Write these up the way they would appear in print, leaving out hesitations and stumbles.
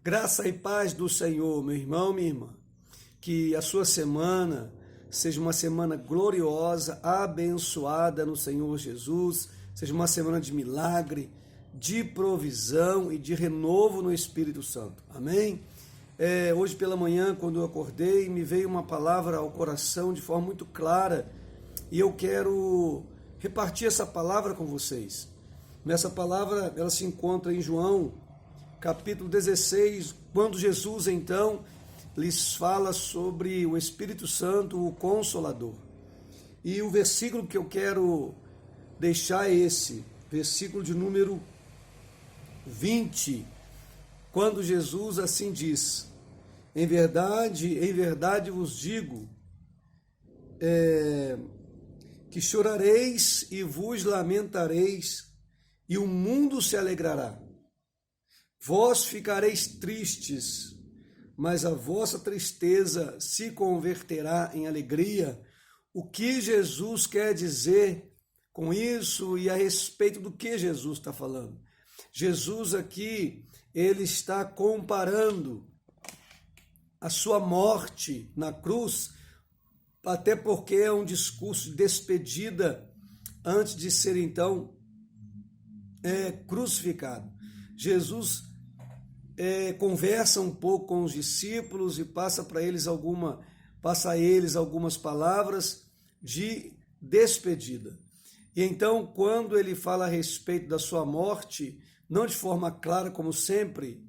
Graça e paz do Senhor, meu irmão, minha irmã. Que a sua semana seja uma semana gloriosa, abençoada no Senhor Jesus, seja uma semana de milagre, de provisão e de renovo no Espírito Santo. Amém? Hoje pela manhã, quando eu acordei, me veio uma palavra ao coração de forma muito clara e eu quero repartir essa palavra com vocês. Nessa palavra, ela se encontra em João, capítulo 16, quando Jesus, então, lhes fala sobre o Espírito Santo, o Consolador. E o versículo que eu quero deixar é esse, versículo de número 20, quando Jesus assim diz: em verdade vos digo, que chorareis e vos lamentareis, e o mundo se alegrará. Vós ficareis tristes, mas a vossa tristeza se converterá em alegria. O que Jesus quer dizer com isso e a respeito do que Jesus está falando? Jesus aqui, ele está comparando a sua morte na cruz, até porque é um discurso de despedida antes de ser então crucificado. Jesus conversa um pouco com os discípulos e passa a eles algumas palavras de despedida. E então, quando ele fala a respeito da sua morte, não de forma clara como sempre,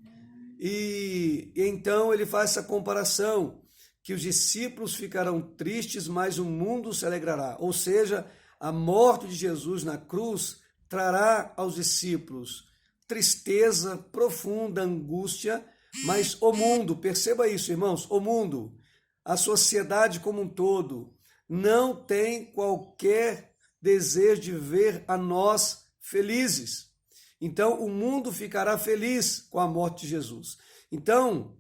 e então ele faz essa comparação, que os discípulos ficarão tristes, mas o mundo se alegrará. Ou seja, a morte de Jesus na cruz trará aos discípulos tristeza, profunda angústia, mas o mundo, perceba isso, irmãos, o mundo, a sociedade como um todo, não tem qualquer desejo de ver a nós felizes. Então, o mundo ficará feliz com a morte de Jesus. Então,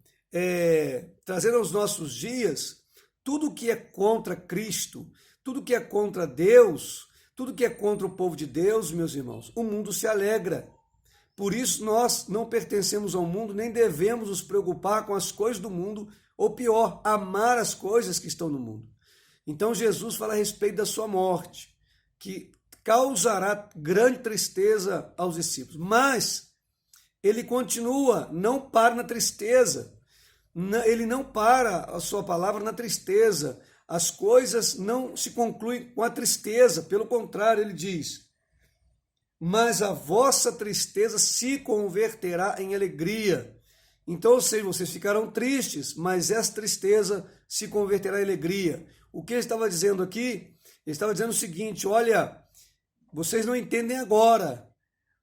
trazendo aos nossos dias, tudo que é contra Cristo, tudo que é contra Deus, tudo que é contra o povo de Deus, meus irmãos, o mundo se alegra. Por isso nós não pertencemos ao mundo, nem devemos nos preocupar com as coisas do mundo, ou pior, amar as coisas que estão no mundo. Então Jesus fala a respeito da sua morte, que causará grande tristeza aos discípulos. Mas ele continua, não para na tristeza, ele não para a sua palavra na tristeza. As coisas não se concluem com a tristeza, pelo contrário, ele diz: mas a vossa tristeza se converterá em alegria. Então, ou seja, vocês ficarão tristes, mas essa tristeza se converterá em alegria. O que ele estava dizendo aqui? Ele estava dizendo o seguinte: olha, vocês não entendem agora,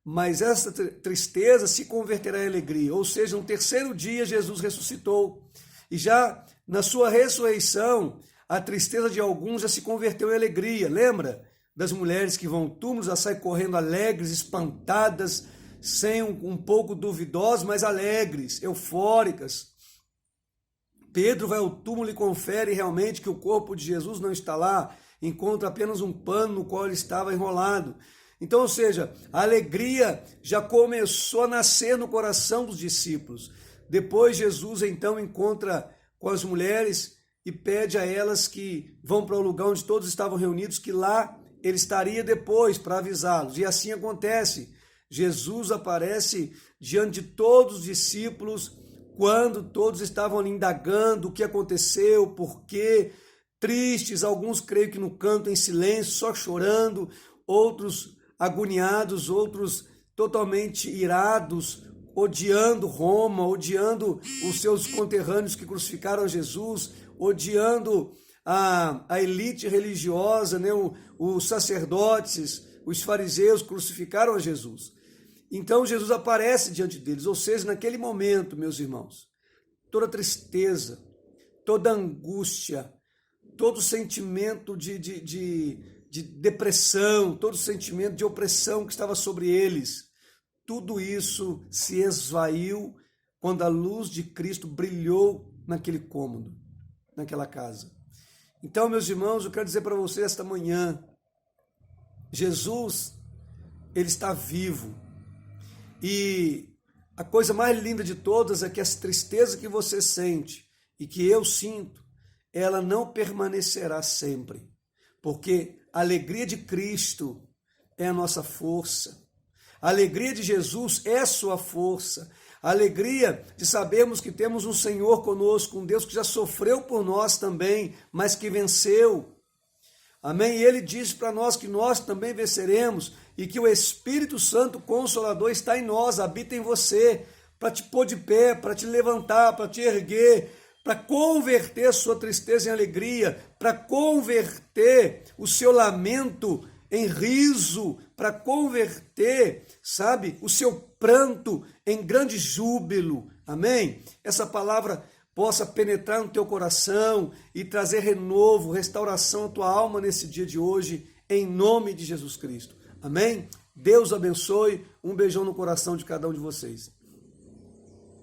mas essa tristeza se converterá em alegria. Ou seja, no terceiro dia Jesus ressuscitou. E já na sua ressurreição, a tristeza de alguns já se converteu em alegria. Lembra das mulheres que vão ao túmulo, já saem correndo alegres, espantadas, sem um pouco duvidosas, mas alegres, eufóricas. Pedro vai ao túmulo e confere realmente que o corpo de Jesus não está lá, encontra apenas um pano no qual ele estava enrolado. Então, ou seja, a alegria já começou a nascer no coração dos discípulos. Depois Jesus então encontra com as mulheres e pede a elas que vão para o lugar onde todos estavam reunidos, que lá ele estaria depois para avisá-los. E assim acontece. Jesus aparece diante de todos os discípulos quando todos estavam ali indagando o que aconteceu, por quê, tristes, alguns creio que no canto em silêncio, só chorando, outros agoniados, outros totalmente irados, odiando Roma, odiando os seus conterrâneos que crucificaram Jesus, odiando a elite religiosa, né? Os sacerdotes, os fariseus crucificaram a Jesus. Então Jesus aparece diante deles, ou seja, naquele momento, meus irmãos, toda tristeza, toda angústia, todo sentimento de depressão, todo sentimento de opressão que estava sobre eles, tudo isso se esvaiu quando a luz de Cristo brilhou naquele cômodo, naquela casa. Então, meus irmãos, eu quero dizer para vocês esta manhã, Jesus, ele está vivo. E a coisa mais linda de todas é que essa tristeza que você sente e que eu sinto, ela não permanecerá sempre, porque a alegria de Cristo é a nossa força, a alegria de Jesus é a sua força, a alegria de sabermos que temos um Senhor conosco, um Deus que já sofreu por nós também, mas que venceu. Amém? E ele diz para nós que nós também venceremos e que o Espírito Santo Consolador está em nós, habita em você, para te pôr de pé, para te levantar, para te erguer, para converter a sua tristeza em alegria, para converter o seu lamento em riso, para converter, sabe, o seu pranto em grande júbilo. Amém? Essa palavra possa penetrar no teu coração e trazer renovo, restauração à tua alma nesse dia de hoje, em nome de Jesus Cristo. Amém? Deus abençoe. Um beijão no coração de cada um de vocês.